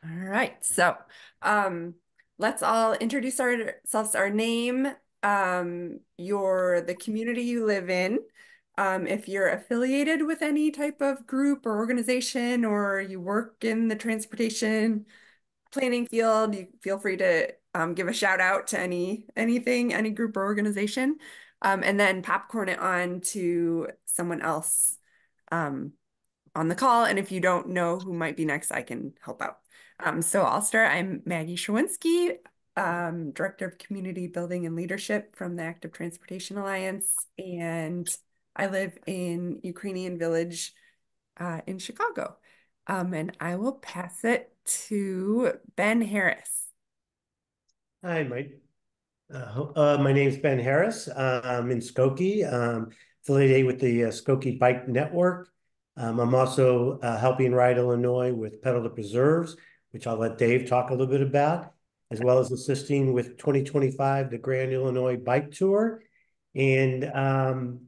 All right. So, um, let's all introduce ourselves, our name, the community you live in. If you're affiliated with any type of group or organization, or you work in the transportation planning field, you feel free to give a shout out to any group or organization, and then popcorn it on to someone else um, on the call. And if you don't know who might be next, I can help out. So I'll start. I'm Maggie Shawinski, Director of Community Building and Leadership from the Active Transportation Alliance, and I live in Ukrainian Village in Chicago. And I will pass it to Ben Harris. Hi, Mike. My name's Ben Harris. I'm in Skokie, affiliated with the Skokie Bike Network. I'm also helping Ride Illinois with Pedal to Preserves, which I'll let Dave talk a little bit about, as well as assisting with 2025, the Grand Illinois Bike Tour. And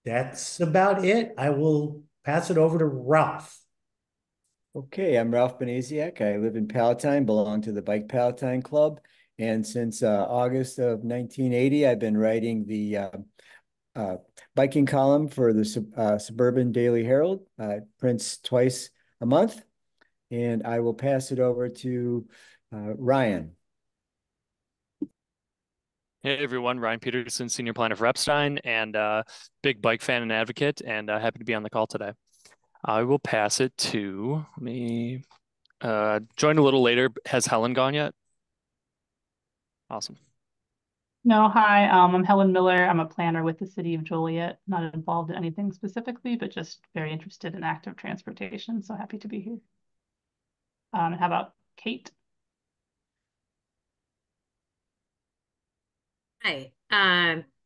that's about it. I will pass it over to Ralph. Okay, I'm Ralph Benaziak. I live in Palatine, belong to the Bike Palatine Club. And since August of 1980, I've been writing the biking column for the Suburban Daily Herald. Prints twice a month. And I will pass it over to Ryan. Hey everyone, Ryan Peterson, Senior Planner for Epstein, and big bike fan and advocate, and happy to be on the call today. I will pass it to me. Join a little later. Has Helen gone yet? Awesome. No, hi, I'm Helen Miller. I'm a planner with the City of Joliet, not involved in anything specifically, but just very interested in active transportation. So happy to be here. How about Kate? Hi,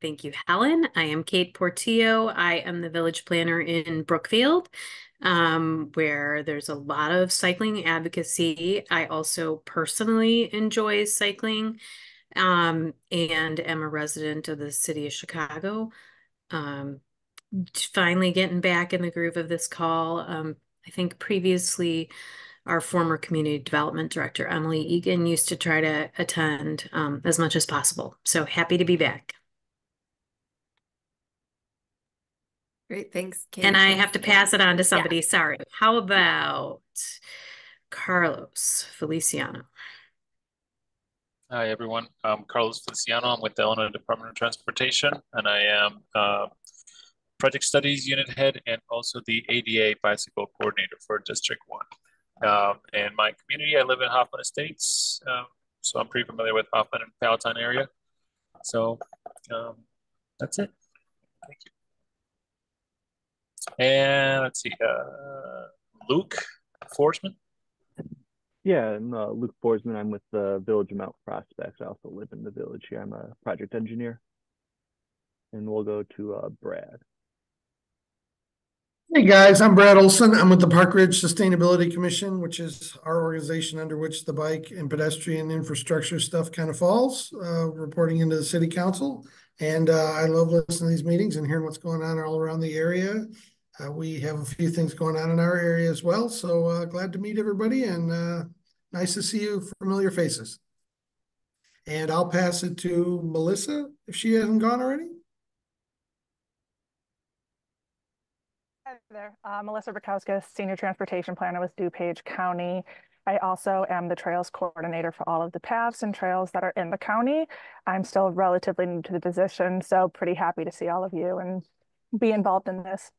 thank you, Helen. I am Kate Portillo. I am the village planner in Brookfield, where there's a lot of cycling advocacy. I also personally enjoy cycling, and am a resident of the city of Chicago. Finally getting back in the groove of this call. I think previously our former community development director, Emily Egan, used to try to attend as much as possible. So happy to be back. Great, thanks, Kate. And I have to pass it on to somebody. Yeah. Sorry. How about Carlos Feliciano? Hi, everyone. I'm Carlos Feliciano. I'm with the Illinois Department of Transportation, and I am Project Studies Unit Head and also the ADA Bicycle Coordinator for District 1. In my community, I live in Hoffman Estates, so I'm pretty familiar with Hoffman and Palatine area. So that's it. Thank you. And let's see, Luke Forsman. Yeah, I'm Luke Forsman. I'm with the Village of Mount Prospect. I also live in the village here. I'm a project engineer. And we'll go to Brad. Hey guys, I'm Brad Olson. I'm with the Park Ridge Sustainability Commission, which is our organization under which the bike and pedestrian infrastructure stuff kind of falls, reporting into the city council. And I love listening to these meetings and hearing what's going on all around the area. We have a few things going on in our area as well. So glad to meet everybody and nice to see you familiar faces. And I'll pass it to Melissa if she hasn't gone already. Hi there, Melissa Bukowskis, Senior Transportation Planner with DuPage County. I also am the Trails Coordinator for all of the paths and trails that are in the county. I'm still relatively new to the position, so pretty happy to see all of you and be involved in this.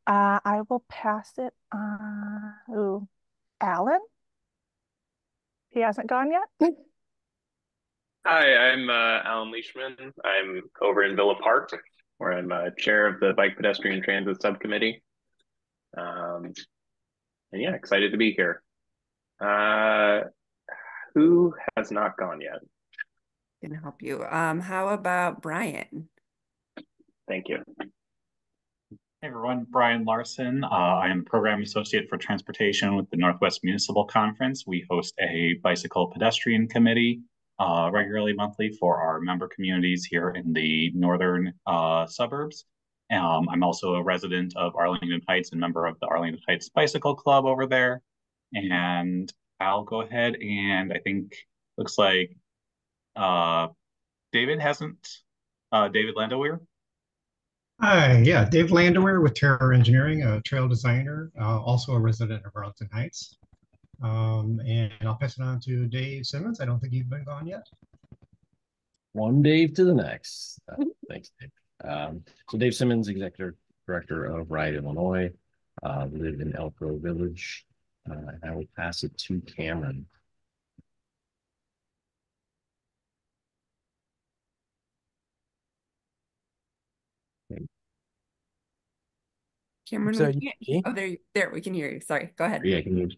I will pass it on to Alan. He hasn't gone yet. Hi, I'm Alan Leishman. I'm over in Villa Park, where I'm chair of the Bike Pedestrian Transit Subcommittee. And yeah, excited to be here. Who has not gone yet? Can help you. How about Brian? Thank you. Hey everyone, Brian Larson. I am Program Associate for Transportation with the Northwest Municipal Conference. We host a bicycle pedestrian committee regularly monthly for our member communities here in the northern suburbs. I'm also a resident of Arlington Heights and member of the Arlington Heights Bicycle Club over there. And I'll go ahead and I think looks like David hasn't, David Landauer. Hi, yeah, Dave Landauer with Terror Engineering, a trail designer, also a resident of Arlington Heights. And I'll pass it on to Dave Simmons. I don't think you've been gone yet. One Dave to the next. Thanks, Dave. So Dave Simmons, Executive Director of Ride Illinois, live in Elk Grove Village. And I will pass it to Cameron. Cameron, So we can't. Oh, there, we can hear you. Sorry, go ahead. Yeah, can you?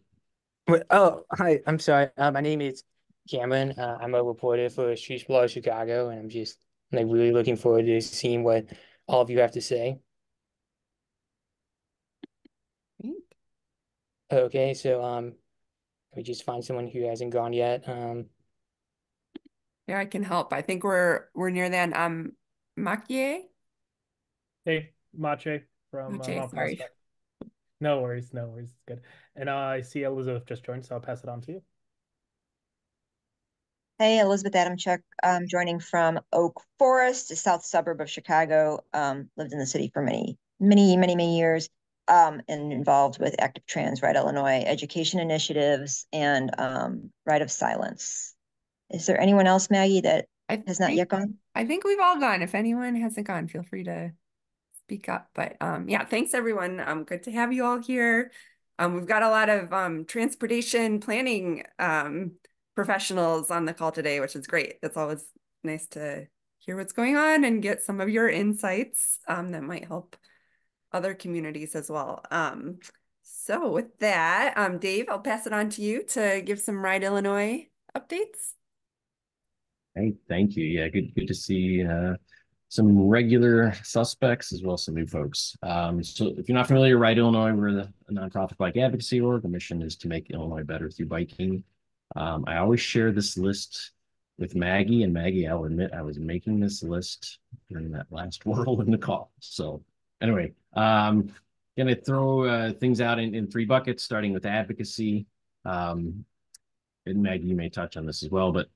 Oh, hi. I'm sorry. My name is Cameron. I'm a reporter for Streets Below Chicago, and I'm just like really looking forward to seeing what all of you have to say. Okay, so we just find someone who hasn't gone yet. Yeah, I can help. I think we're near the end. Makie? Hey, Mache from Mache, Mount sorry. Prospect. No worries, no worries. It's good. And I see Elizabeth just joined, so I'll pass it on to you. Hey, Elizabeth Adamchuk. I'm joining from Oak Forest, a south suburb of Chicago. Lived in the city for many years, and involved with Active Trans, Right Illinois education initiatives, and Right of Silence. Is there anyone else, Maggie, that has not yet gone? I think we've all gone. If anyone hasn't gone, feel free to speak up. But yeah, thanks everyone. Good to have you all here. We've got a lot of transportation planning professionals on the call today, which is great. It's always nice to hear what's going on and get some of your insights that might help other communities as well. So with that, Dave, I'll pass it on to you to give some Ride Illinois updates. Hey, thank you. Yeah, good to see some regular suspects as well as some new folks. So if you're not familiar, Ride Illinois, we're a nonprofit bike advocacy org. The mission is to make Illinois better through biking. I always share this list with Maggie, and Maggie, I'll admit I was making this list during that last whirl in the call. So anyway, gonna throw things out in three buckets, starting with advocacy. And Maggie, you may touch on this as well, but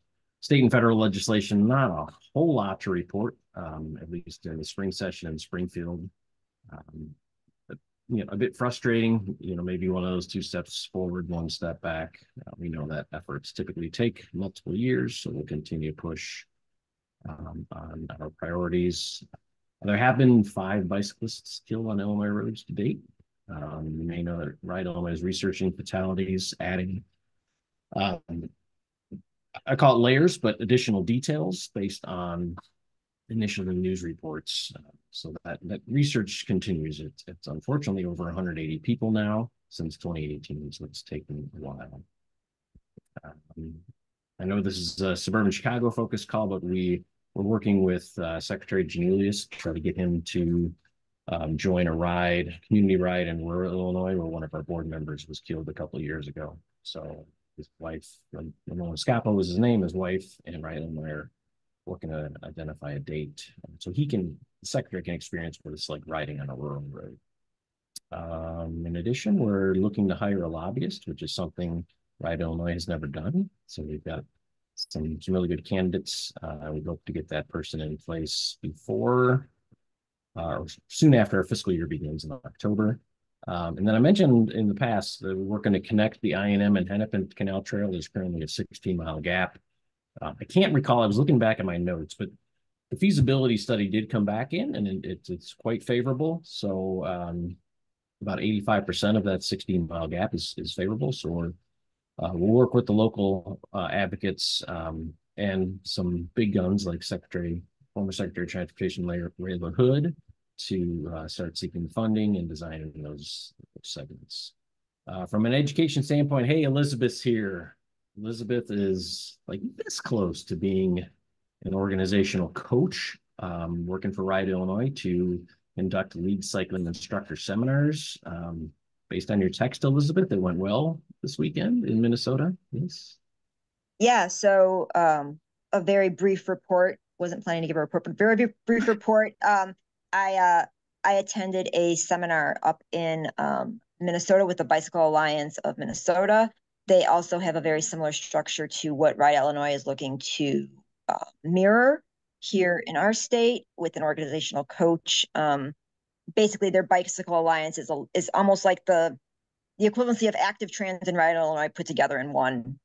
state and federal legislation, not a whole lot to report, at least in the spring session in Springfield. But, a bit frustrating, maybe one of those two steps forward, one step back. We know that efforts typically take multiple years, so we'll continue to push on our priorities. There have been 5 bicyclists killed on Illinois roads to date. You may know that Ride Illinois is researching fatalities, adding I call it layers, but additional details based on initial news reports. So that research continues. It's unfortunately over 180 people now since 2018, so it's taken a while. I know this is a suburban Chicago focused call, but we're working with Secretary Janulius to try to get him to join a community ride in rural Illinois, where one of our board members was killed a couple of years ago. So his wife, Ramon Scappa was his name, his wife, and Ride Illinois are working to identify a date so the secretary can experience what it's like riding on a rural road. In addition, we're looking to hire a lobbyist, which is something Ride Illinois has never done. So we've got some really good candidates. We hope to get that person in place before or soon after our fiscal year begins in October. And then I mentioned in the past that we're working to connect the I&M and Hennepin Canal Trail. There's currently a 16-mile gap. I can't recall, I was looking back at my notes, but the feasibility study did come back in, and it's quite favorable. So about 85% of that 16-mile gap is favorable. So we'll work with the local advocates and some big guns like former Secretary of Transportation Rayla Hood to start seeking funding and designing those segments. From an education standpoint, hey, Elizabeth's here. Elizabeth is like this close to being an organizational coach, working for Ride Illinois to conduct lead cycling instructor seminars. Based on your text, Elizabeth, it went well this weekend in Minnesota. Yes. Yeah, so a very brief report. Wasn't planning to give a report, but very brief report. I attended a seminar up in Minnesota with the Bicycle Alliance of Minnesota. They also have a very similar structure to what Ride Illinois is looking to mirror here in our state with an organizational coach. Basically, their Bicycle Alliance is almost like the equivalency of Active Trans and Ride Illinois put together in one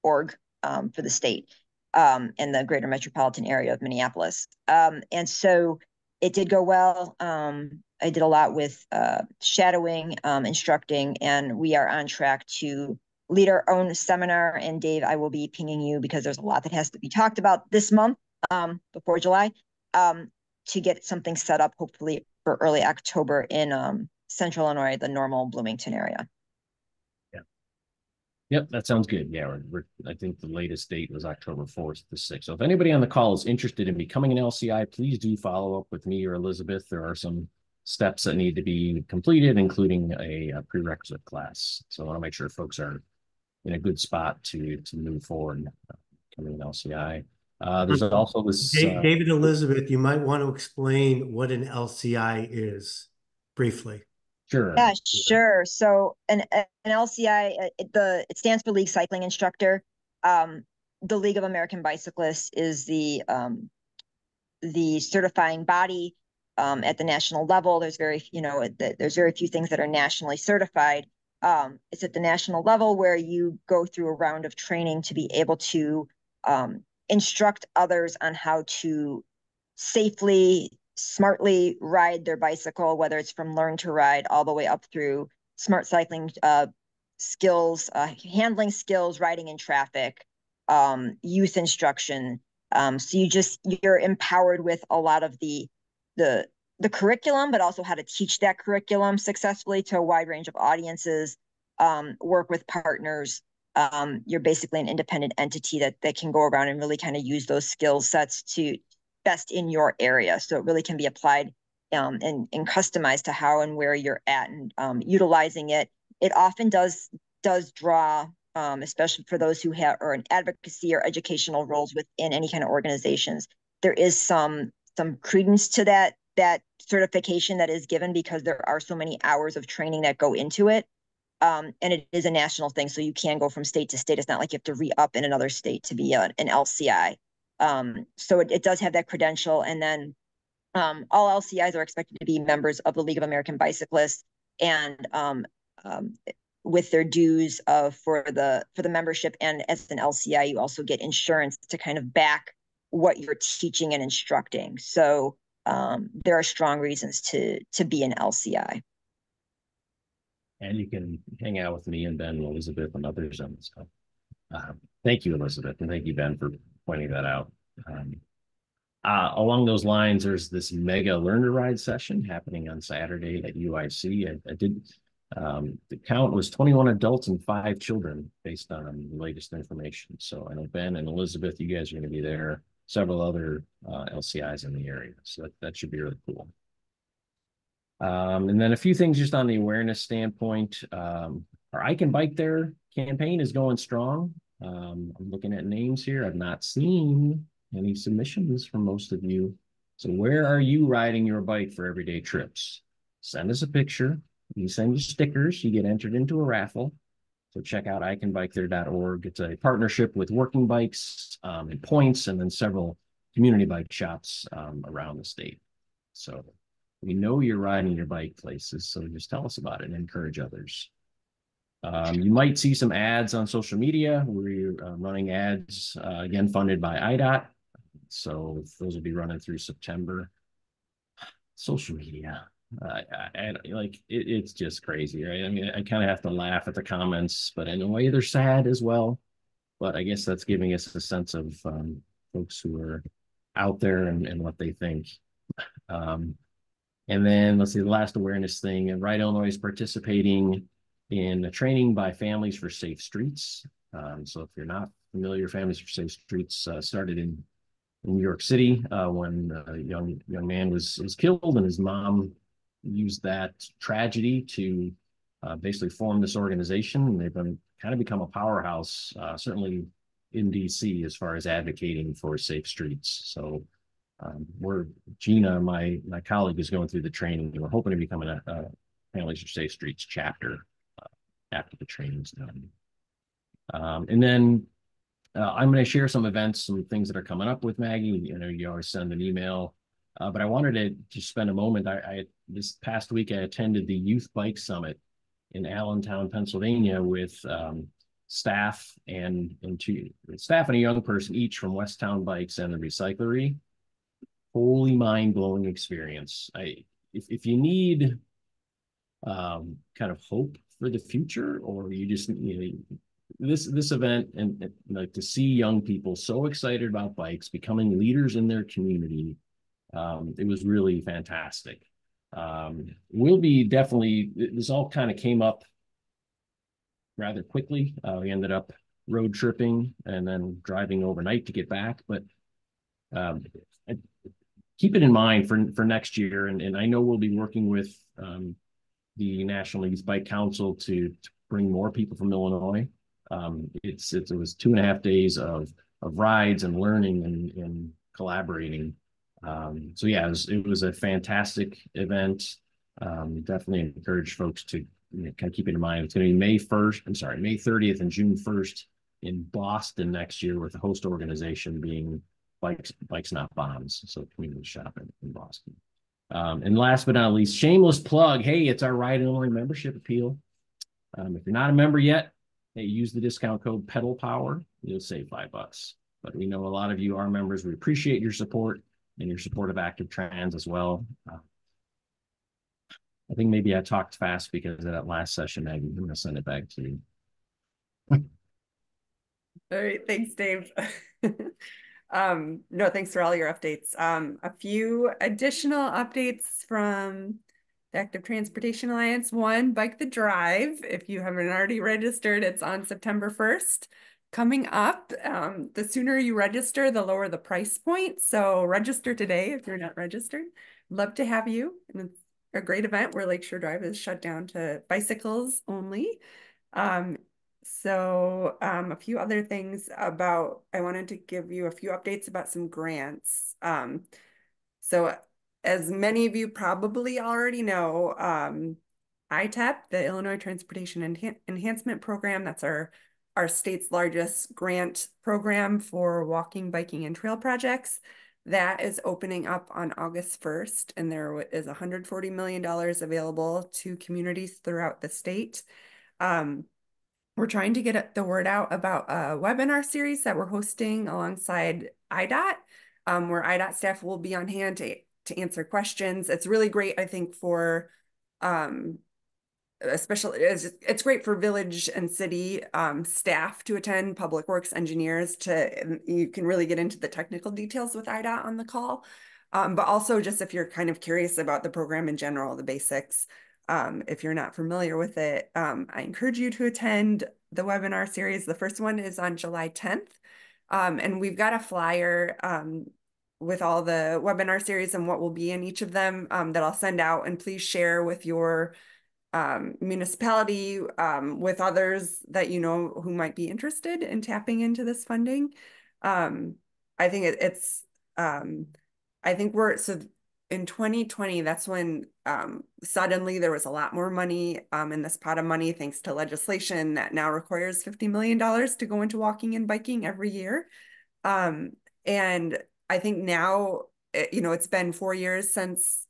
org for the state and the greater metropolitan area of Minneapolis. And so it did go well. I did a lot with shadowing, instructing, and we are on track to lead our own seminar. And Dave, I will be pinging you because there's a lot that has to be talked about this month before July to get something set up, hopefully for early October in Central Illinois, the Normal Bloomington area. Yep, that sounds good. Yeah, I think the latest date was October 4th to 6th. So if anybody on the call is interested in becoming an LCI, please do follow up with me or Elizabeth. There are some steps that need to be completed, including a prerequisite class. So I want to make sure folks are in a good spot to move forward becoming an LCI. There's also this David, Elizabeth, you might want to explain what an LCI is briefly. Sure. Yeah, sure. So an LCI, it stands for League Cycling Instructor. The League of American Bicyclists is the certifying body at the national level. There's very few things that are nationally certified. It's at the national level where you go through a round of training to be able to instruct others on how to safely, smartly ride their bicycle, whether it's from learn to ride all the way up through smart cycling skills, handling skills, riding in traffic, youth instruction. So you're empowered with a lot of the curriculum, but also how to teach that curriculum successfully to a wide range of audiences, work with partners. You're basically an independent entity that can go around and really kind of use those skill sets to best in your area. So it really can be applied and customized to how and where you're at and utilizing it. It often does draw, especially for those who are in advocacy or educational roles within any kind of organizations. There is some credence to that certification that is given because there are so many hours of training that go into it. And it is a national thing, so you can go from state to state. It's not like you have to re-up in another state to be an LCI. So it does have that credential. And then all LCIs are expected to be members of the League of American Bicyclists and with their dues for the membership. And as an LCI, you also get insurance to kind of back what you're teaching and instructing. So there are strong reasons to be an LCI. And you can hang out with me and Ben and Elizabeth and others on this stuff. Thank you, Elizabeth, and thank you, Ben, for pointing that out. Along those lines, there's this mega Learn to Ride session happening on Saturday at UIC. I did the count was 21 adults and 5 children based on the latest information. So I know Ben and Elizabeth, you guys are going to be there. Several other LCIs in the area, so that should be really cool. And then a few things just on the awareness standpoint. Our I Can Bike There campaign is going strong. I'm looking at names here. I've not seen any submissions from most of you. So where are you riding your bike for everyday trips? Send us a picture. You send your stickers. You get entered into a raffle. So check out icanbikethere.org. It's a partnership with Working Bikes and Points, and then several community bike shops around the state. So we know you're riding your bike places, so just tell us about it and encourage others. You might see some ads on social media. We're running ads, again, funded by IDOT. So those will be running through September. Social media, it's just crazy, right? I mean, I kind of have to laugh at the comments, but in a way they're sad as well. But I guess that's giving us a sense of folks who are out there and what they think. And then let's see, the last awareness thing, Ride Illinois is participating in a training by Families for Safe Streets. So if you're not familiar, Families for Safe Streets started in New York City when a young man was killed, and his mom used that tragedy to basically form this organization. And they've kind of become a powerhouse, certainly in DC, as far as advocating for safe streets. So Gina, my colleague, is going through the training, and we're hoping to become Families for Safe Streets chapter after the training's done. And then I'm going to share some events, some things that are coming up with Maggie. You know, you always send an email, but I wanted to just spend a moment. This past week I attended the Youth Bike Summit in Allentown, Pennsylvania, with staff and a young person each from Westtown Bikes and the Recyclery. Holy mind-blowing experience. If you need kind of hope for the future, or you just this event and like to see young people so excited about bikes becoming leaders in their community, it was really fantastic. We'll be definitely, this all kind of came up rather quickly. We ended up road tripping and then driving overnight to get back, but keep it in mind for next year. And I know we'll be working with the National Youth Bike Council to bring more people from Illinois. It was 2.5 days of rides and learning and collaborating. So yeah, it was a fantastic event. Definitely encourage folks to kind of keep it in mind. It's going to be May 30th and June 1st in Boston next year, with the host organization being Bikes Not Bombs, so community shopping in Boston. And last but not least, shameless plug. Hey, it's our Ride Illinois membership appeal. If you're not a member yet, hey, use the discount code Pedal Power. You'll save $5. But we know a lot of you are members. We appreciate your support and your support of Active Trans as well. I think maybe I talked fast because of that last session, Maggie. I'm going to send it back to you. All right, thanks, Dave. No, thanks for all your updates. A few additional updates from the Active Transportation Alliance. One, Bike the Drive. If you haven't already registered, it's on September 1st. Coming up, the sooner you register, the lower the price point. So register today if you're not registered. Love to have you. And it's a great event where Lakeshore Drive is shut down to bicycles only. A few other things I wanted to give you a few updates about some grants. So as many of you probably already know, ITEP, the Illinois Transportation Enhancement Program, that's our state's largest grant program for walking, biking, and trail projects. That is opening up on August 1st, and there is $140 million available to communities throughout the state. We're trying to get the word out about a webinar series that we're hosting alongside IDOT, where IDOT staff will be on hand to answer questions. It's really great, I think, for especially it's great for village and city staff to attend, public works engineers you can really get into the technical details with IDOT on the call. But also just if you're kind of curious about the program in general, the basics, if you're not familiar with it, I encourage you to attend the webinar series. The first one is on July 10th. And we've got a flyer with all the webinar series and what will be in each of them that I'll send out, and please share with your municipality, with others that you know who might be interested in tapping into this funding. I think in 2020, that's when suddenly there was a lot more money in this pot of money, thanks to legislation that now requires $50 million to go into walking and biking every year. And I think now, it's been 4 years since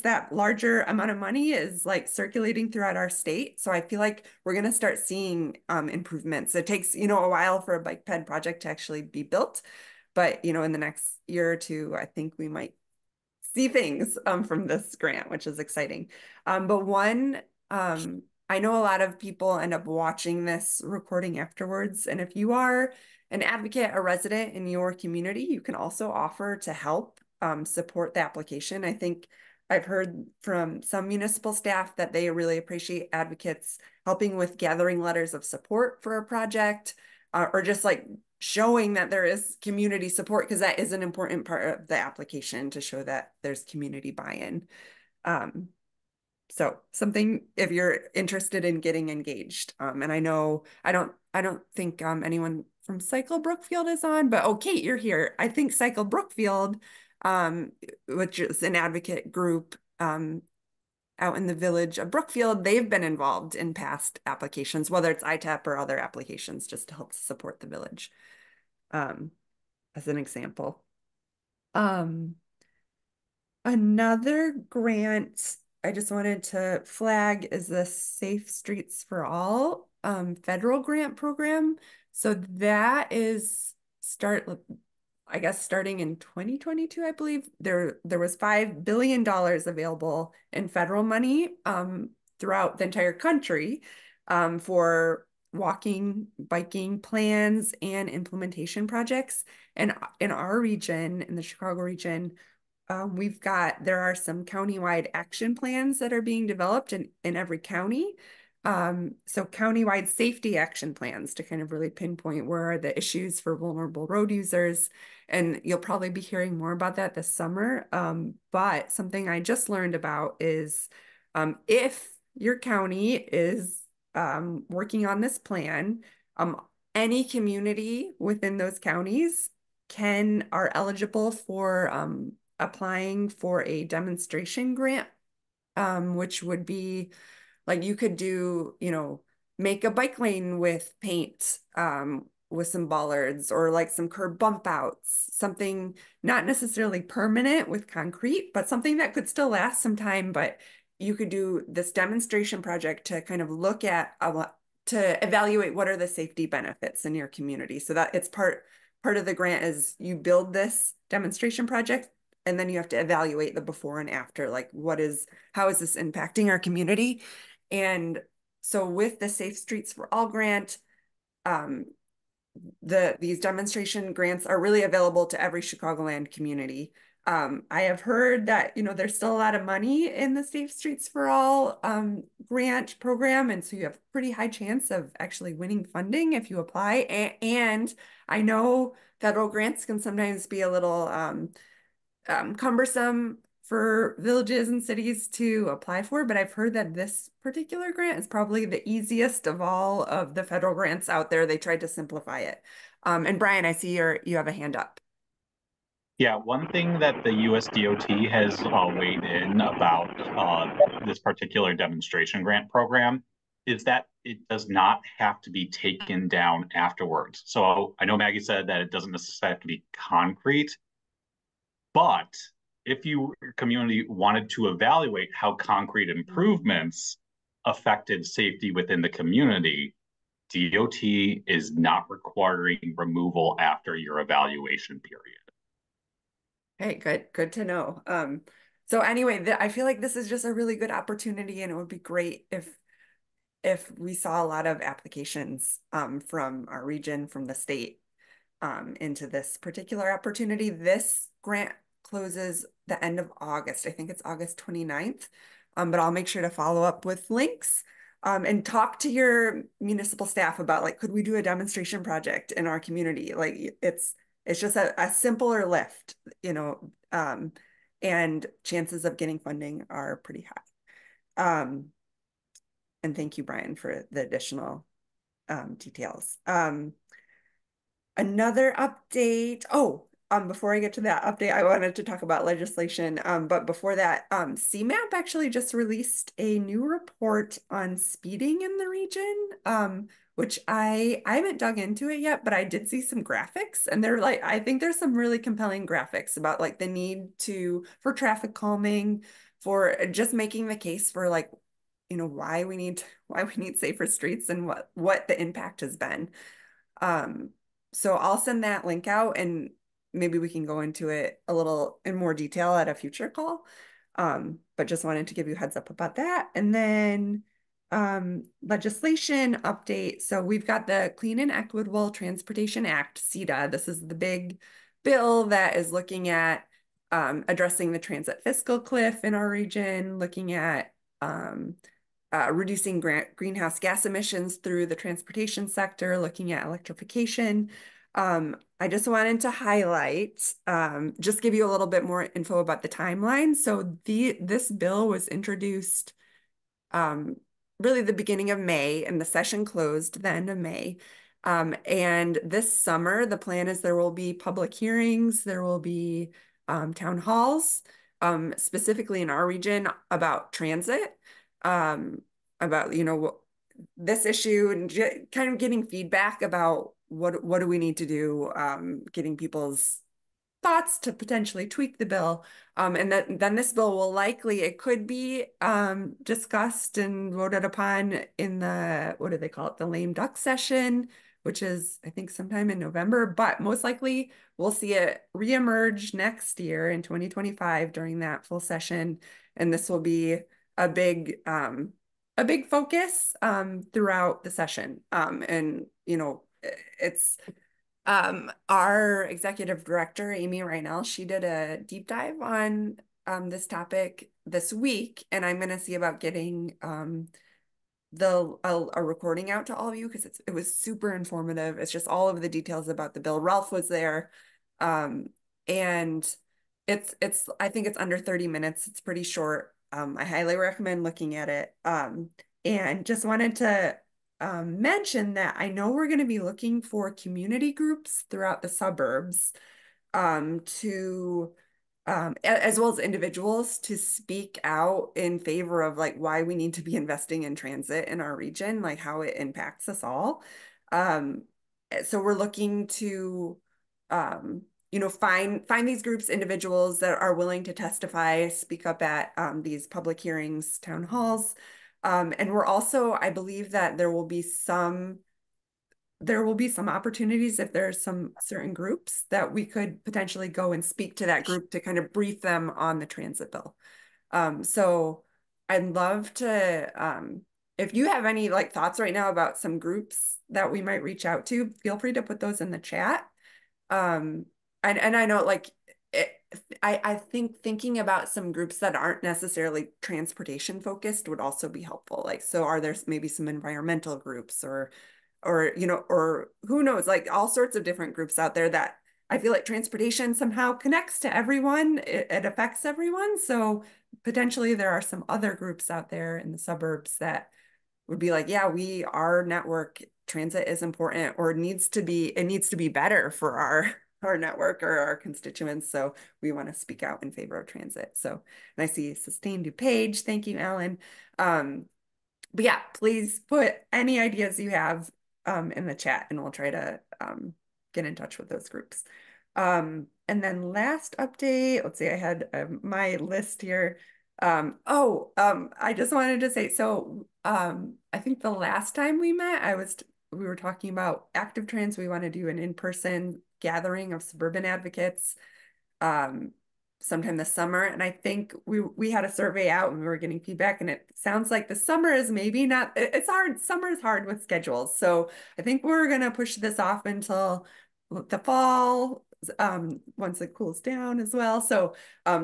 that larger amount of money is like circulating throughout our state. So I feel like we're going to start seeing improvements. It takes, a while for a bike ped project to actually be built. But, in the next year or two, I think we might see things from this grant, which is exciting. But one, I know a lot of people end up watching this recording afterwards. And if you are an advocate, a resident in your community, you can also offer to help support the application. I think I've heard from some municipal staff that they really appreciate advocates helping with gathering letters of support for a project, or just like showing that there is community support, because that is an important part of the application, to show that there's community buy-in. So something if you're interested in getting engaged. And I know I don't think anyone from Cycle Brookfield is on, but Kate, you're here. I think Cycle Brookfield, which is an advocate group, out in the village of Brookfield, they've been involved in past applications, whether it's ITAP or other applications, just to help support the village, as an example. Another grant I just wanted to flag is the Safe Streets for All federal grant program. So that is starting in 2022, I believe. There was $5 billion available in federal money throughout the entire country for walking, biking plans and implementation projects. And in our region, in the Chicago region, there are some countywide action plans that are being developed in every county. So countywide safety action plans to kind of really pinpoint where are the issues for vulnerable road users. And you'll probably be hearing more about that this summer. But something I just learned about is if your county is working on this plan, any community within those counties are eligible for applying for a demonstration grant, which would be like you could do, make a bike lane with paint, with some bollards or like some curb bump outs, something not necessarily permanent with concrete, but something that could still last some time. But you could do this demonstration project to kind of look at to evaluate what are the safety benefits in your community. So that it's part of the grant is you build this demonstration project and then you have to evaluate the before and after, like how is this impacting our community? And so with the Safe Streets for All grant, these demonstration grants are really available to every Chicagoland community. I have heard that, there's still a lot of money in the Safe Streets for All grant program. And so you have a pretty high chance of actually winning funding if you apply. And I know federal grants can sometimes be a little cumbersome for villages and cities to apply for, but I've heard that this particular grant is probably the easiest of all of the federal grants out there. They tried to simplify it. And Brian, I see you have a hand up. Yeah, one thing that the US DOT has weighed in about this particular demonstration grant program is that it does not have to be taken down afterwards. So I know Maggie said that it doesn't necessarily have to be concrete, but if your community wanted to evaluate how concrete improvements affected safety within the community, DOT is not requiring removal after your evaluation period. Hey, good to know. So anyway, I feel like this is just a really good opportunity, and it would be great if we saw a lot of applications from our region, from the state, into this particular opportunity. This grant closes the end of August. I think it's August 29th. But I'll make sure to follow up with links and talk to your municipal staff about like, could we do a demonstration project in our community? Like it's just a simpler lift, and chances of getting funding are pretty high. And thank you, Brian, for the additional details. Another update. Before I get to that update, I wanted to talk about legislation. But before that, CMAP actually just released a new report on speeding in the region, which I haven't dug into it yet, but I did see some graphics, and I think there's some really compelling graphics about like the need for traffic calming, for just making the case for like, why we need safer streets and what the impact has been. So I'll send that link out and maybe we can go into it a little in more detail at a future call. But just wanted to give you a heads up about that. And then legislation update. So we've got the Clean and Equitable Transportation Act, CETA. This is the big bill that is looking at addressing the transit fiscal cliff in our region, looking at reducing greenhouse gas emissions through the transportation sector, looking at electrification. I just wanted to highlight, just give you a little bit more info about the timeline. So this bill was introduced really the beginning of May, and the session closed the end of May. And this summer, the plan is there will be public hearings, there will be town halls. specifically in our region about transit, about, this issue and kind of getting feedback about what do we need to do, getting people's thoughts to potentially tweak the bill. And then this bill will likely, it could be discussed and voted upon in the, what do they call it? The lame duck session, which is, I think, sometime in November, but most likely we'll see it reemerge next year in 2025 during that full session. And this will be a big focus throughout the session. And, it's our executive director, Amy Reinell, she did a deep dive on this topic this week, and I'm going to see about getting a recording out to all of you because it was super informative. It's just all of the details about the bill. Ralph was there, and it's I think it's under 30 minutes. It's pretty short. I highly recommend looking at it. And just wanted to mention that I know we're going to be looking for community groups throughout the suburbs to as well as individuals to speak out in favor of like why we need to be investing in transit in our region, like how it impacts us all. So we're looking to find these groups, individuals that are willing to testify, speak up at these public hearings, town halls. And we're also, I believe that there will be some opportunities if there's some certain groups that we could potentially go and speak to that group to kind of brief them on the transit bill. So I'd love to, if you have any like thoughts right now about some groups that we might reach out to, feel free to put those in the chat. And I know like I think thinking about some groups that aren't necessarily transportation focused would also be helpful. Like, so are there maybe some environmental groups or or who knows, like all sorts of different groups out there that I feel like transportation somehow connects to everyone. It affects everyone. So potentially there are some other groups out there in the suburbs that would be like, yeah, our network transit is important or it needs to be better for our network or our constituents. So we want to speak out in favor of transit. So, and I see Sustained DuPage. Thank you, Alan. But yeah, please put any ideas you have in the chat and we'll try to get in touch with those groups. And then last update, let's see, I had my list here. I just wanted to say, so I think the last time we met, we were talking about active trans. We want to do an in-person gathering of suburban advocates sometime this summer. And I think we had a survey out and we were getting feedback and it sounds like the summer is maybe not, it's hard. Summer is hard with schedules. So I think we're going to push this off until the fall, once it cools down as well. So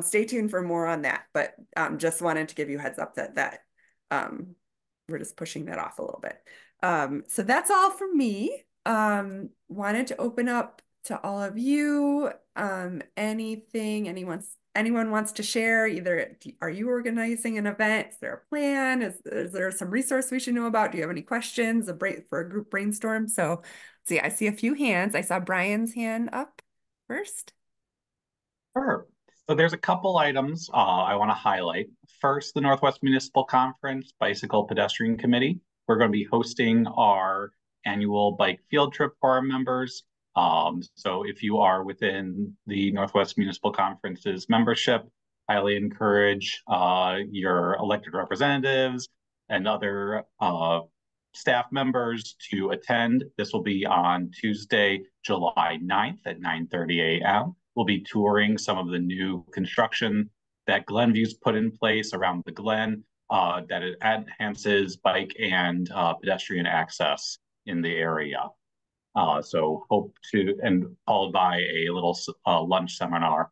stay tuned for more on that, but just wanted to give you a heads up that we're just pushing that off a little bit. So that's all from me. Wanted to open up to all of you. Anything anyone wants to share, either are you organizing an event? Is there a plan? Is there some resource we should know about? Do you have any questions for a group brainstorm? So see, I see a few hands. I saw Brian's hand up first. Sure. So there's a couple items I want to highlight. First, the Northwest Municipal Conference Bicycle Pedestrian Committee. We're going to be hosting our annual bike field trip for our members. So if you are within the Northwest Municipal Conference's membership, highly encourage your elected representatives and other staff members to attend. This will be on Tuesday, July 9th at 9:30 a.m. We'll be touring some of the new construction that Glenview's put in place around the Glen that it enhances bike and pedestrian access in the area. So hope to, and followed by a little lunch seminar.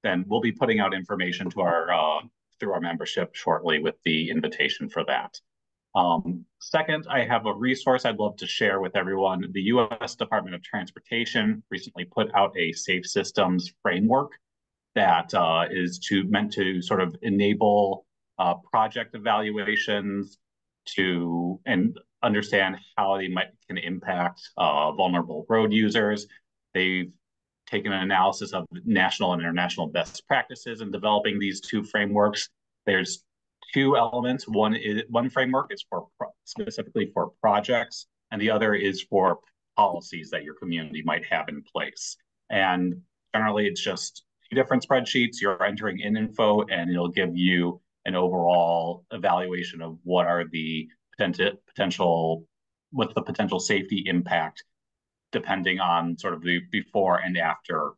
Then we'll be putting out information to our through our membership shortly with the invitation for that. Second, I have a resource I'd love to share with everyone. The U.S. Department of Transportation recently put out a safe systems framework that is meant to sort of enable project evaluations and understand how they can impact vulnerable road users. They've taken an analysis of national and international best practices and developing these two frameworks. There's two elements. One framework is for specifically for projects, and the other is for policies that your community might have in place. And generally, it's just two different spreadsheets. You're entering in info, and it'll give you an overall evaluation of what are the what's the potential safety impact, depending on sort of the before and after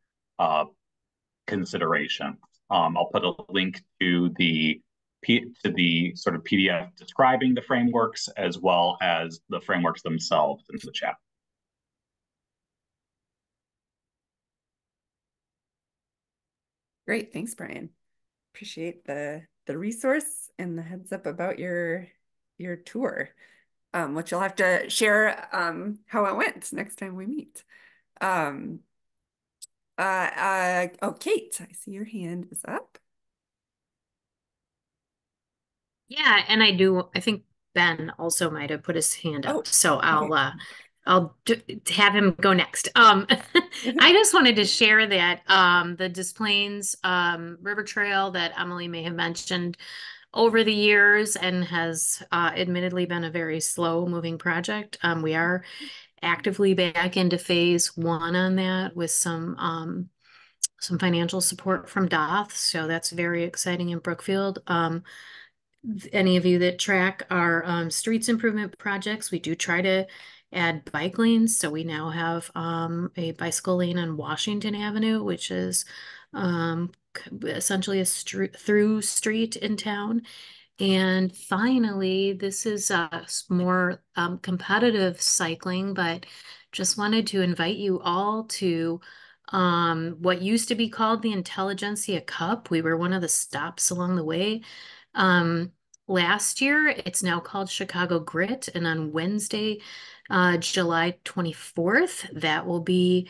consideration. I'll put a link to the sort of PDF describing the frameworks as well as the frameworks themselves in the chat. Great, thanks, Brian. Appreciate the resource and the heads up about your tour, which you'll have to share how it went next time we meet. Oh, Kate, I see your hand is up. Yeah, and I think Ben also might have put his hand up. So I'll have him go next. I just wanted to share that the Des Plaines River Trail that Emily may have mentioned over the years and has admittedly been a very slow moving project. We are actively back into phase 1 on that with some financial support from DOTH. So that's very exciting in Brookfield. Any of you that track our streets improvement projects, we do try to add bike lanes. So we now have a bicycle lane on Washington Avenue, which is essentially a through street in town. And finally, this is more competitive cycling, but just wanted to invite you all to what used to be called the Intelligentsia Cup. We were one of the stops along the way. Last year, it's now called Chicago Grit, and on Wednesday, July 24th, that will be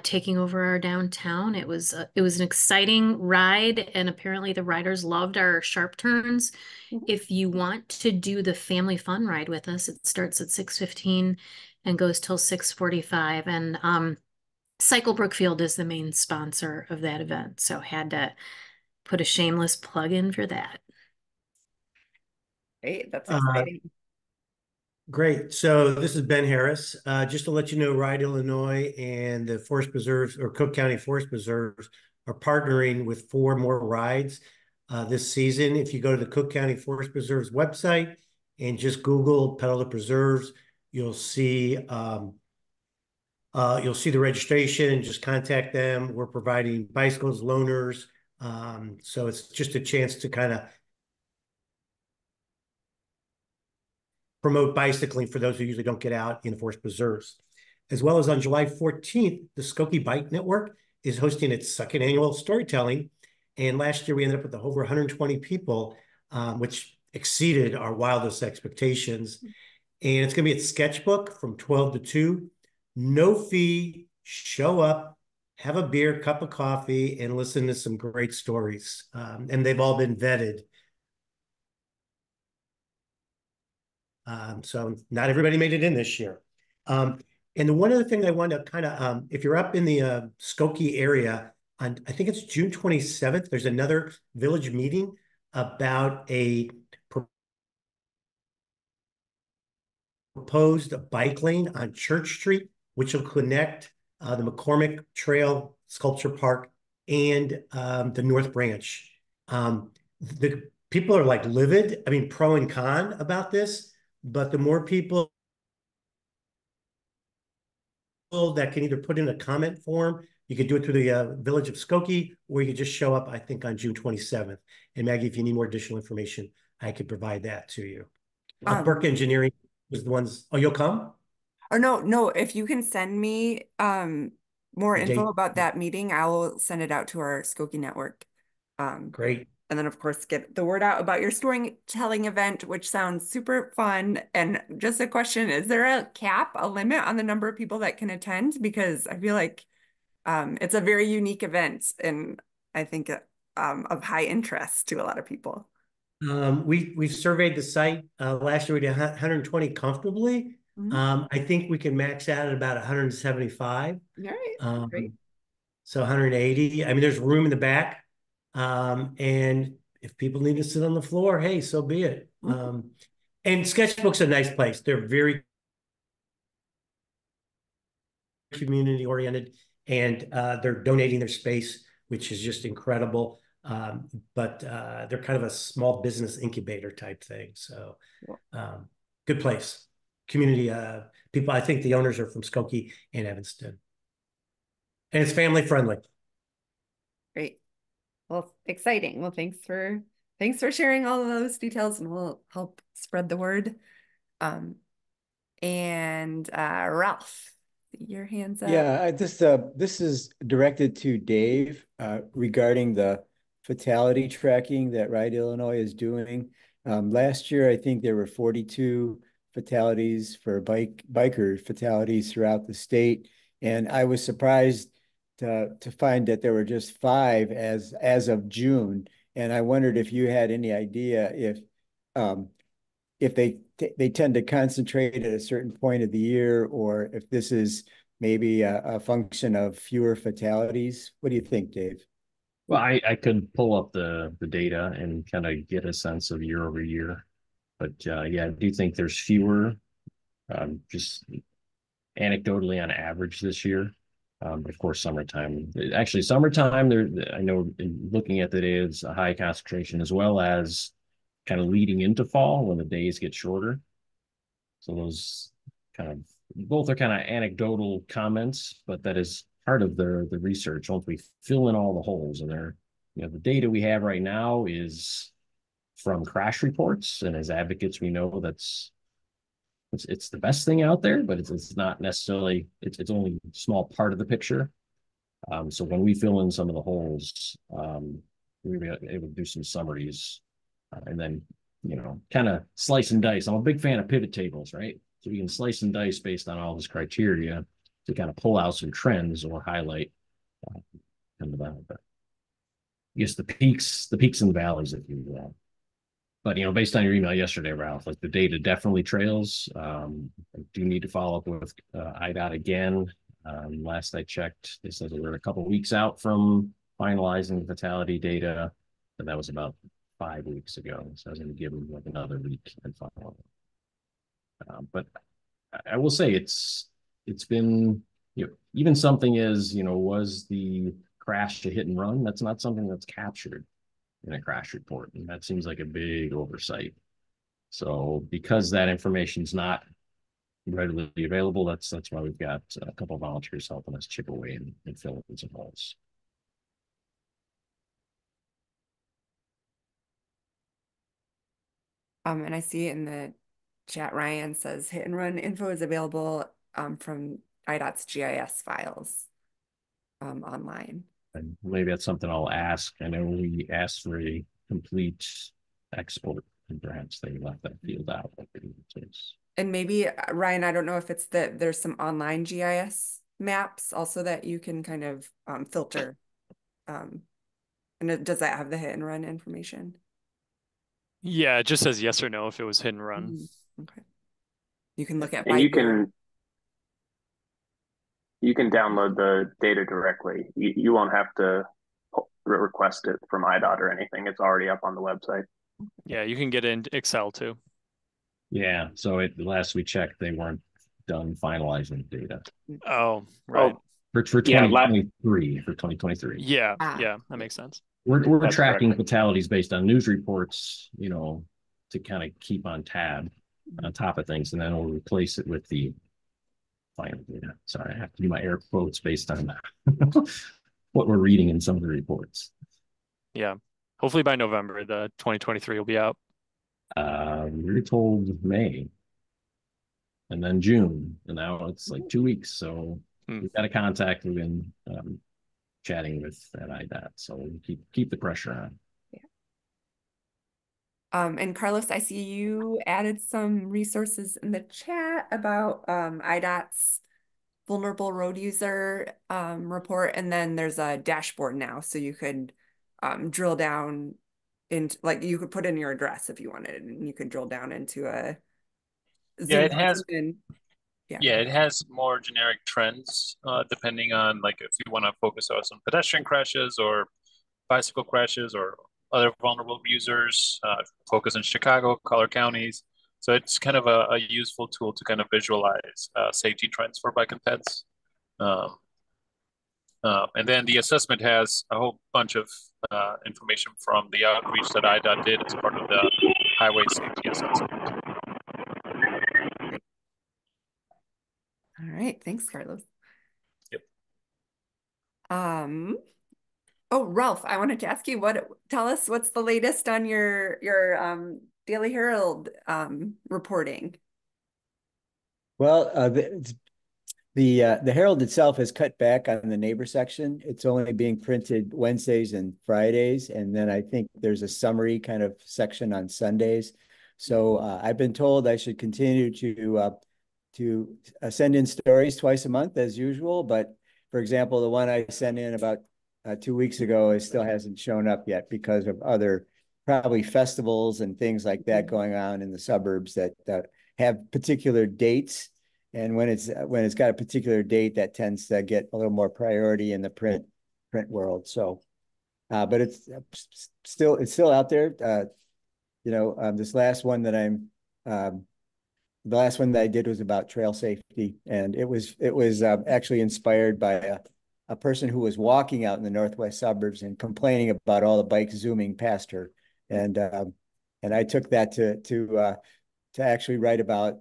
taking over our downtown. It was an exciting ride, and apparently the riders loved our sharp turns. If you want to do the family fun ride with us, it starts at 6:15 and goes till 6:45. And Cycle Brookfield is the main sponsor of that event, so had to put a shameless plug in for that. Great, that's exciting. Great. So this is Ben Harris. Just to let you know, Ride Illinois and the Forest Preserves, or Cook County Forest Preserves, are partnering with 4 more rides this season. If you go to the Cook County Forest Preserves website and just Google Pedal the Preserves, you'll see the registration, and just contact them. We're providing bicycles, loaners. So it's just a chance to kind of promote bicycling for those who usually don't get out in the forest preserves. As well as on July 14th, the Skokie Bike Network is hosting its 2nd annual storytelling. And last year we ended up with over 120 people, which exceeded our wildest expectations. And it's going to be at Sketchbook from 12 to 2. No fee, show up, have a beer, cup of coffee, and listen to some great stories. And they've all been vetted. So not everybody made it in this year. And the one other thing I want to kind of, if you're up in the Skokie area, I think it's June 27th, there's another village meeting about a proposed bike lane on Church Street, which will connect the McCormick Trail Sculpture Park and the North Branch. The people are like livid, I mean, pro and con about this. But the more people that can either put in a comment form, you could do it through the Village of Skokie, or you could just show up, I think, on June 27th. And Maggie, if you need more additional information, I could provide that to you. Burke Engineering was the ones. Oh, you'll come? Or no, if you can send me more info about that meeting, I will send it out to our Skokie network. Great. And then, of course, get the word out about your storytelling event, which sounds super fun. And just a question, is there a cap, a limit on the number of people that can attend? Because I feel like it's a very unique event, and I think of high interest to a lot of people. We've surveyed the site. Last year we did 120 comfortably. I think we can max out at about 175. All right, great. So 180. I mean, there's room in the back. And if people need to sit on the floor, hey, so be it. And Sketchbook's a nice place. They're very community oriented, and they're donating their space, which is just incredible. But they're kind of a small business incubator type thing. So good place. Community people. I think the owners are from Skokie and Evanston. And it's family friendly. Great. Well, exciting. Well, thanks for sharing all of those details, and we'll help spread the word. And Ralph, your hands up. Yeah, this is directed to Dave regarding the fatality tracking that Ride Illinois is doing. Last year, I think there were 42 fatalities for biker fatalities throughout the state, and I was surprised to find that there were just 5 as of June. And I wondered if you had any idea if they tend to concentrate at a certain point of the year, or if this is maybe a function of fewer fatalities. What do you think, Dave? Well, I could pull up the data and kind of get a sense of year over year. But yeah, I do think there's fewer, just anecdotally on average this year. But of course, summertime. Actually, summertime, I know in looking at the data, it's a high concentration, as well as kind of leading into fall when the days get shorter. So those kind of both are kind of anecdotal comments, but that is part of the research. Once we fill in all the holes in there, the data we have right now is from crash reports, and as advocates, we know it's the best thing out there, but it's not necessarily it's only a small part of the picture. So when we fill in some of the holes, we'll be able to do some summaries, and then kind of slice and dice. I'm a big fan of pivot tables, right? So we can slice and dice based on all this criteria to kind of pull out some trends or highlight kind of I guess the peaks and the valleys, if you will. But based on your email yesterday, Ralph, like the data definitely trails. I do need to follow up with IDOT again. Last I checked, they said they were a couple of weeks out from finalizing the fatality data, and that was about 5 weeks ago. So I was going to give them like another week and follow up. But I will say it's been even something as was the crash to hit and run. That's not something that's captured in a crash report, and that seems like a big oversight. So because that information is not readily available, that's why we've got a couple of volunteers helping us chip away and fill in some holes. And I see in the chat, Ryan says hit and run info is available from IDOT's GIS files online. And maybe that's something I'll ask. I know we asked for a complete export, and perhaps they left that field out. And maybe, Ryan, I don't know if it's that there's some online GIS maps also that you can kind of filter. And does that have the hit and run information? Yeah, it just says yes or no if it was hit and run. Okay. You can look at and you can download the data directly. You won't have to request it from IDOT or anything. It's already up on the website. Yeah, you can get it in Excel too. Yeah, so last we checked, they weren't done finalizing the data. Oh, right. For 2023, for 2023. Yeah, yeah, that makes sense. We're tracking fatalities based on news reports, to kind of keep on top of things, and then we'll replace it with the final data. Sorry, I have to do my air quotes based on what we're reading in some of the reports. Yeah, hopefully by November, the 2023 will be out. We were told May, and then June, and now it's like 2 weeks. So we've got a contact. We've been chatting with that IDOT, so we keep the pressure on. And Carlos, I see you added some resources in the chat about IDOT's vulnerable road user report, and then there's a dashboard now, so you could drill down into, like, you could put in your address if you wanted, and you could drill down into a Yeah, it has. Yeah, it has more generic trends, depending on like if you want to focus us on pedestrian crashes or bicycle crashes or other vulnerable users, focus in Chicago, color counties. So it's kind of a useful tool to kind of visualize safety trends for bike and peds. And then the assessment has a whole bunch of information from the outreach that IDOT did as part of the highway safety assessment. All right, thanks, Carlos. Yep. Oh, Ralph, I wanted to ask you tell us what's the latest on your Daily Herald reporting. Well, the Herald itself has cut back on the neighbor section. It's only being printed Wednesdays and Fridays, and then I think there's a summary kind of section on Sundays. So I've been told I should continue to send in stories twice a month as usual. But for example, the one I sent in about 2 weeks ago, it still hasn't shown up yet because of other probably festivals and things like that going on in the suburbs that have particular dates. And when it's got a particular date, that tends to get a little more priority in the print world. So, but it's still out there. This last one that the last one that I did was about trail safety, and it was actually inspired by a person who was walking out in the northwest suburbs and complaining about all the bikes zooming past her, and I took that to actually write about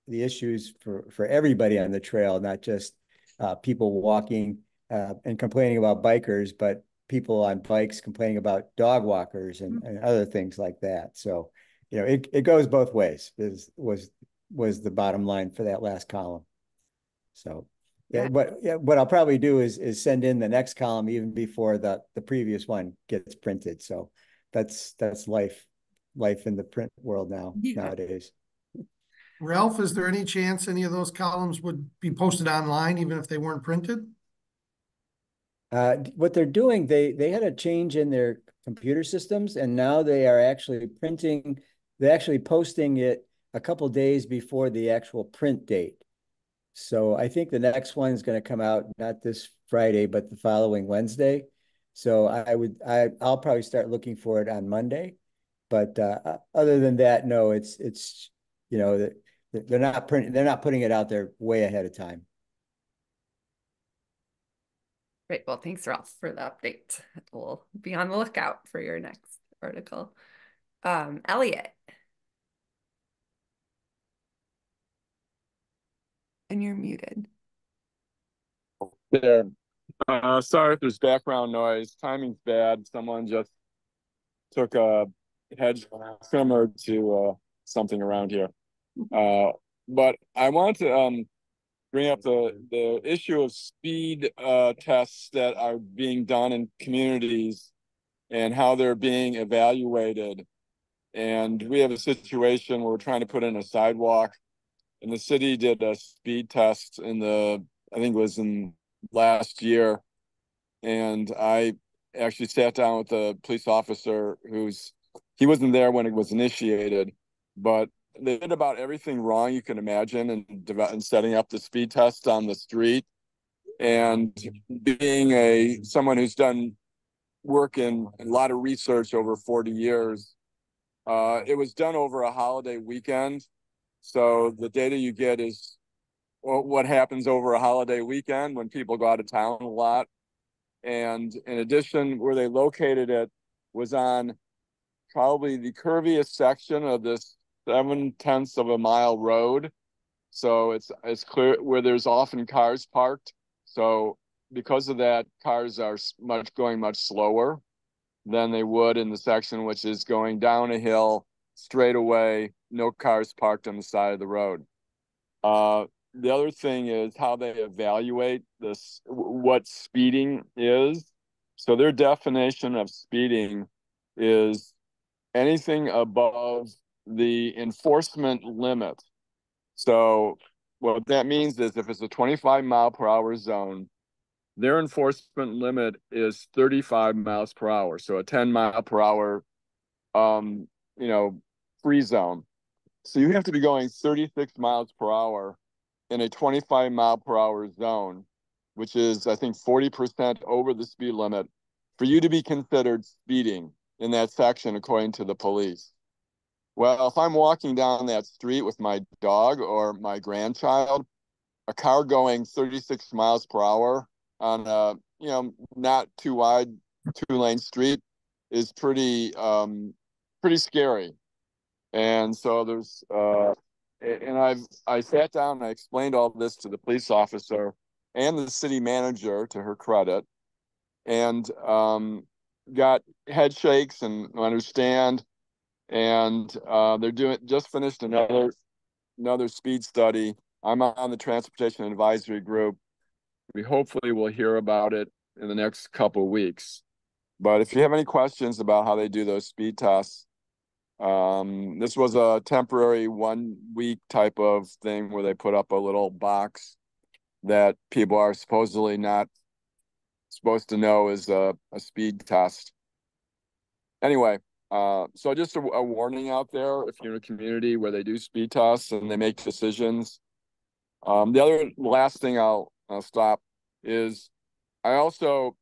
the issues for everybody on the trail, not just people walking and complaining about bikers, but people on bikes complaining about dog walkers and other things like that. So, it goes both ways. Was the bottom line for that last column. So what I'll probably do is send in the next column even before the previous one gets printed. So that's life in the print world nowadays. Ralph, is there any chance any of those columns would be posted online even if they weren't printed? What they're doing, they had a change in their computer systems, and now they are actually they're actually posting it a couple days before the actual print date. So I think the next one is going to come out not this Friday, but the following Wednesday. So I'll probably start looking for it on Monday. But other than that, no, it's they're not putting it out there way ahead of time. Great. Well, thanks, Ralph, for the update. We'll be on the lookout for your next article. Elliot. And you're muted. There. Sorry if there's background noise. Timing's bad. Someone just took a hedge trimmer to something around here. But I want to bring up the issue of speed tests that are being done in communities and how they're being evaluated. And we have a situation where we're trying to put in a sidewalk, and the city did a speed test I think it was in last year. And I actually sat down with the police officer he wasn't there when it was initiated, but they did about everything wrong you can imagine in setting up the speed test on the street. And being someone who's done work in a lot of research over 40 years, it was done over a holiday weekend. So the data you get is what happens over a holiday weekend when people go out of town a lot. And in addition, where they located it was on probably the curviest section of this 7/10 of a mile road. So it's clear where there's often cars parked. So because of that, cars are going much slower than they would in the section which is going down a hill straight away, no cars parked on the side of the road. The other thing is how they evaluate what speeding is. So their definition of speeding is anything above the enforcement limit. So what that means is if it's a 25 mile per hour zone, their enforcement limit is 35 miles per hour. So a 10 mile per hour, free zone. So you have to be going 36 miles per hour in a 25-mile-per-hour zone, which is, I think, 40% over the speed limit, for you to be considered speeding in that section, according to the police. Well, if I'm walking down that street with my dog or my grandchild, a car going 36 miles per hour on a, not too wide, 2-lane street is pretty scary. And so I sat down and I explained all this to the police officer and the city manager, to her credit, and got head shakes and understand. And they're just finished another speed study. I'm on the transportation advisory group. We hopefully will hear about it in the next couple of weeks. But if you have any questions about how they do those speed tests, this was a temporary 1-week type of thing where they put up a little box that people are supposedly not supposed to know is a speed test. Anyway, so just a warning out there, if you're in a community where they do speed tests and they make decisions. The last thing I'll stop is, I also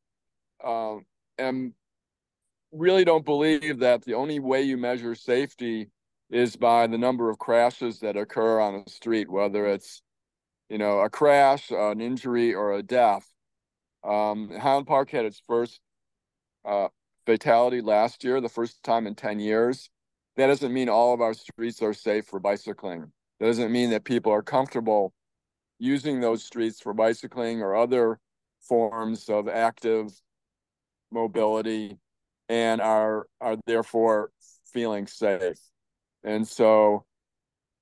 really don't believe that the only way you measure safety is by the number of crashes that occur on a street, whether it's, a crash, an injury, or a death. Highland Park had its first fatality last year, the first time in 10 years. That doesn't mean all of our streets are safe for bicycling. That doesn't mean that people are comfortable using those streets for bicycling or other forms of active mobility, and are therefore feeling safe. And so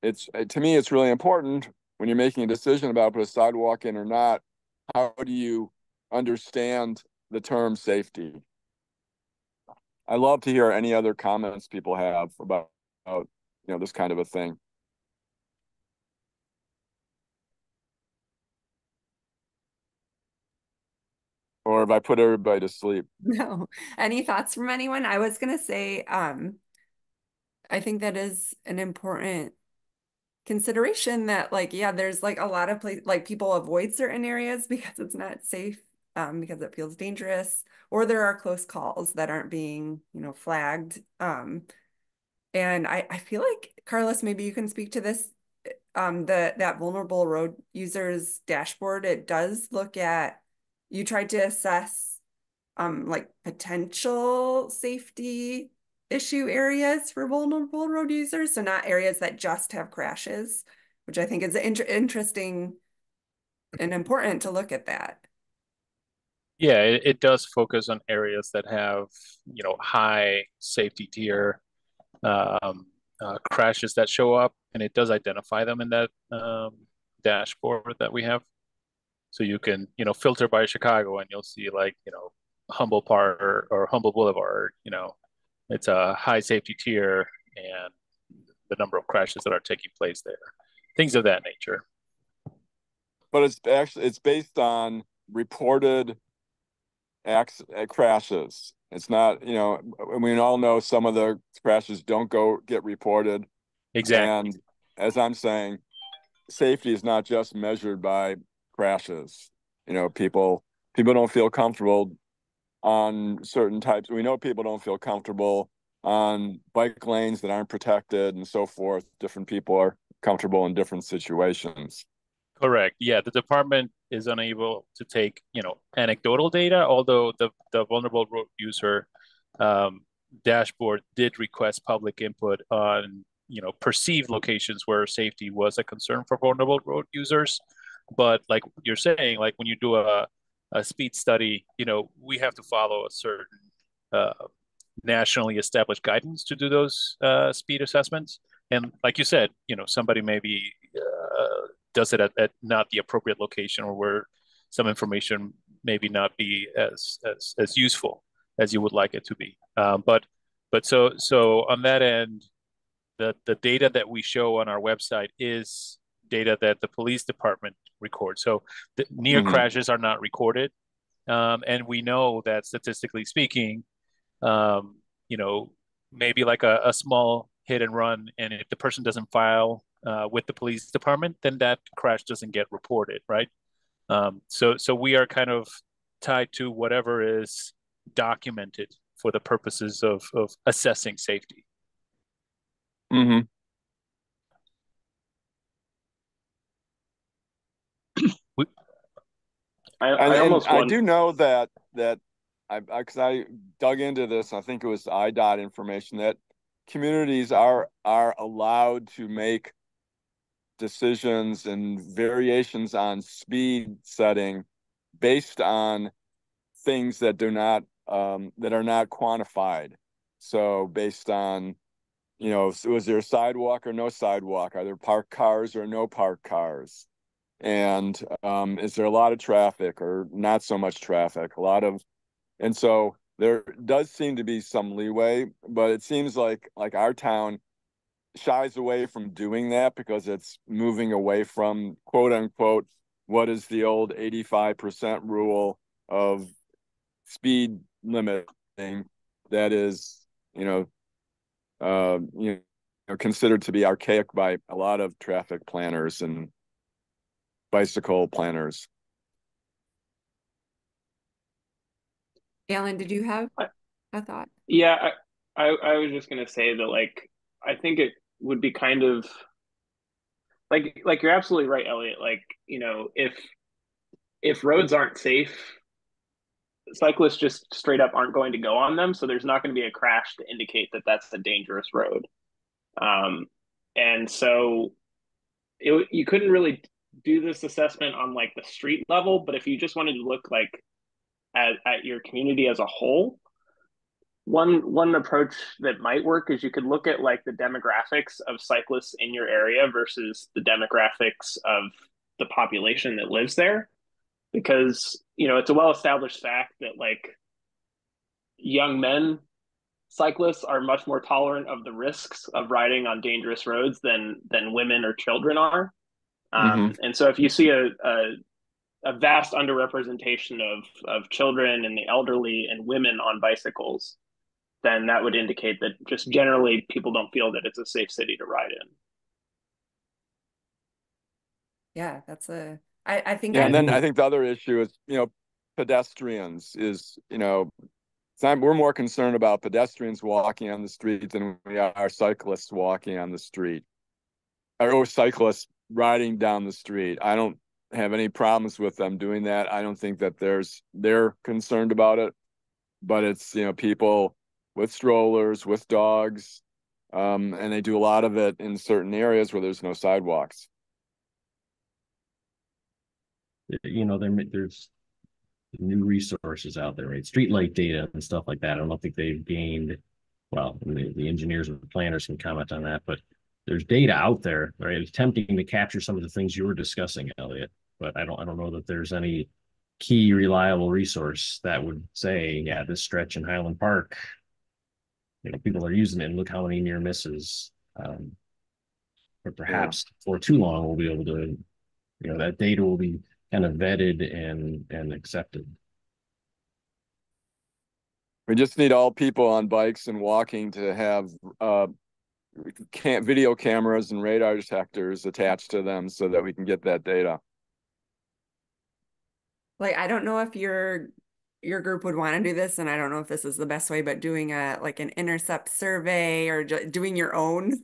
to me, it's really important when you're making a decision about put a sidewalk in or not, how do you understand the term safety? I love to hear any other comments people have about this kind of a thing. Or have I put everybody to sleep? No. Any thoughts from anyone? I was gonna say, I think that is an important consideration, that yeah, there's a lot of places, people avoid certain areas because it's not safe, because it feels dangerous, or there are close calls that aren't being, flagged. And I feel like, Carlos, maybe you can speak to this. That vulnerable road users dashboard, it does look at, you tried to assess potential safety issue areas for vulnerable road users, so not areas that just have crashes, which I think is interesting and important to look at that. Yeah, it does focus on areas that have, high safety tier crashes that show up, and it does identify them in that dashboard that we have. So you can, filter by Chicago, and you'll see Humble Park or Humble Boulevard, it's a high safety tier, and the number of crashes that are taking place there, things of that nature. But it's based on reported crashes. It's not, we all know some of the crashes don't get reported. Exactly. And as I'm saying, safety is not just measured by crashes. People don't feel comfortable on certain types. We know people don't feel comfortable on bike lanes that aren't protected and so forth. Different people are comfortable in different situations. Correct. Yeah, the department is unable to take, anecdotal data, although the vulnerable road user dashboard did request public input on, perceived locations where safety was a concern for vulnerable road users. But like you're saying, like when you do a speed study, we have to follow a certain nationally established guidance to do those speed assessments. And like you said, somebody maybe does it at not the appropriate location, or where some information maybe not be as useful as you would like it to be. But so on that end, the data that we show on our website is data that the police department records. So the near crashes are not recorded, and we know that statistically speaking, maybe like a small hit and run, and if the person doesn't file with the police department, then that crash doesn't get reported, right? So we are kind of tied to whatever is documented for the purposes of assessing safety. Mm-hmm. I do know that because I dug into this, I think it was IDOT information that communities are allowed to make decisions and variations on speed setting based on things that do not that are not quantified. So based on, was there a sidewalk or no sidewalk? Are there parked cars or no parked cars? And is there a lot of traffic or not so much traffic? And so there does seem to be some leeway, but it seems like our town shies away from doing that because it's moving away from, quote unquote, what is the old 85% rule of speed limiting that is, considered to be archaic by a lot of traffic planners and bicycle planners. Alan, did you have a thought? Yeah, I was just gonna say that I think it would be kind of like you're absolutely right, Elliot. If roads aren't safe, cyclists just straight up aren't going to go on them, so there's not going to be a crash to indicate that that's a dangerous road. And so you couldn't really do this assessment on the street level, but if you just wanted to look at your community as a whole, one approach that might work is you could look at the demographics of cyclists in your area versus the demographics of the population that lives there, because it's a well-established fact that young men cyclists are much more tolerant of the risks of riding on dangerous roads than women or children are. And so if you see a vast underrepresentation of children and the elderly and women on bicycles, then that would indicate that just generally people don't feel that it's a safe city to ride in. Yeah, I think. Yeah, and then I think the other issue is, pedestrians is, we're more concerned about pedestrians walking on the street than we are cyclists walking on the street, or cyclists riding down the street. I don't have any problems with them doing that. I don't think that they're concerned about it, but it's, people with strollers, with dogs, and they do a lot of it in certain areas where there's no sidewalks. There's new resources out there, right? Streetlight data and stuff like that. I don't think they've gained, well, the engineers and the planners can comment on that, but there's data out there, right? It's tempting to capture some of the things you were discussing, Elliot, but I don't know that there's any key reliable resource that would say, yeah, this stretch in Highland Park, people are using it and look how many near misses. But perhaps for too long, we'll be able to, that data will be kind of vetted and accepted. We just need all people on bikes and walking to have video cameras and radar detectors attached to them so that we can get that data. I don't know if your group would want to do this, and I don't know if this is the best way, but doing an intercept survey or doing your own,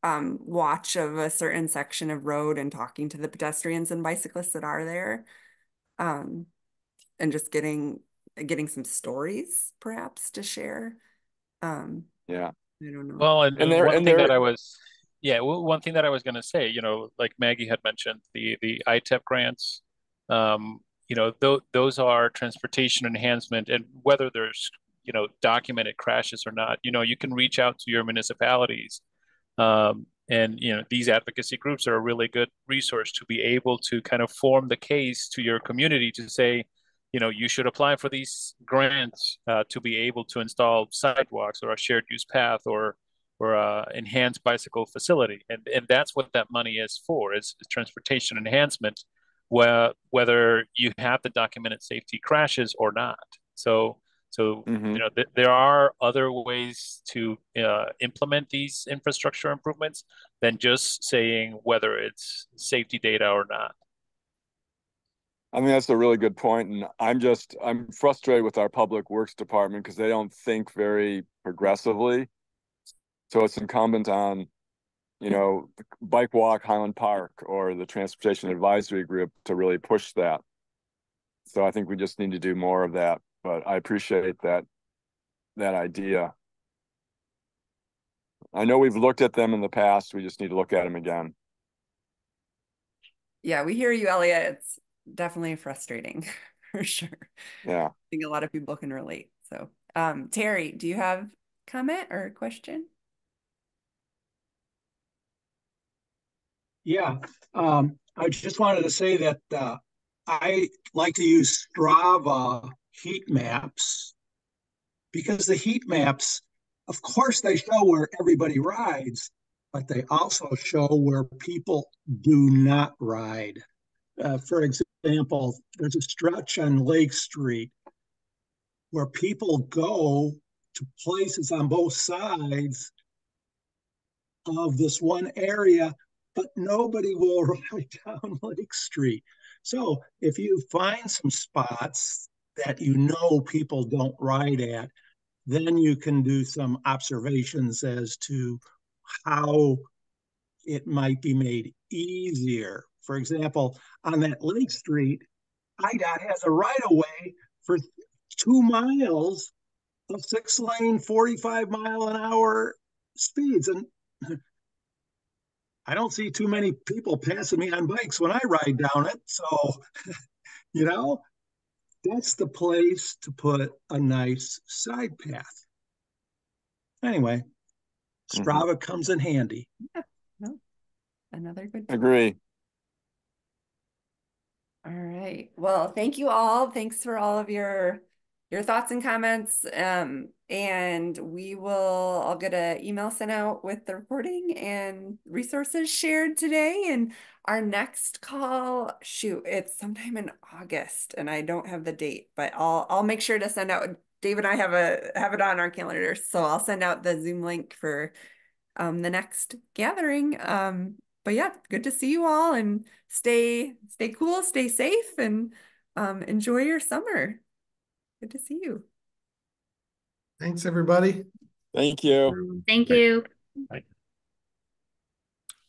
watch of a certain section of road and talking to the pedestrians and bicyclists that are there, and just getting some stories perhaps to share. Yeah. I don't know. Well, and one thing that I was going to say, like Maggie had mentioned, the ITEP grants, those are transportation enhancement, and whether there's, documented crashes or not, you can reach out to your municipalities. And these advocacy groups are a really good resource to be able to kind of form the case to your community to say, you should apply for these grants to be able to install sidewalks or a shared use path or a enhanced bicycle facility. And that's what that money is for, is transportation whether you have the documented safety crashes or not. So So, Mhm. there are other ways to implement these infrastructure improvements than just saying whether it's safety data or not. I mean, that's a really good point, and I'm frustrated with our public works department because they don't think very progressively. So it's incumbent on, Bike Walk Highland Park or the Transportation Advisory Group to really push that. So I think we just need to do more of that. But I appreciate that idea. I know we've looked at them in the past. We just need to look at them again. Yeah, we hear you, Elliot. It's definitely frustrating for sure. Yeah. I think a lot of people can relate. So, Terry, do you have comment or question? Yeah, I just wanted to say that I like to use Strava heat maps because the heat maps, of course, they show where everybody rides, but they also show where people do not ride. For example, there's a stretch on Lake Street where people go to places on both sides of this one area, but nobody will ride down Lake Street. So if you find some spots that people don't ride at, then you can do some observations as to how it might be made easier. For example, on that Lake Street, IDOT has a right of way for 2 miles of 6-lane, 45-mile-an-hour speeds. And I don't see too many people passing me on bikes when I ride down it. So, you know, that's the place to put a nice side path. Anyway, Strava comes in handy. Yeah, no, another good tool. Agree. All right. Well, thank you all. Thanks for all of your thoughts and comments. And I'll get an email sent out with the recording and resources shared today. And our next call, it's sometime in August, and I don't have the date, but I'll make sure to send out. Dave and I have it on our calendar, so I'll send out the Zoom link for the next gathering. But yeah, good to see you all, and stay cool, stay safe, and enjoy your summer. Good to see you. Thanks, everybody. Thank you. Thank you. Bye.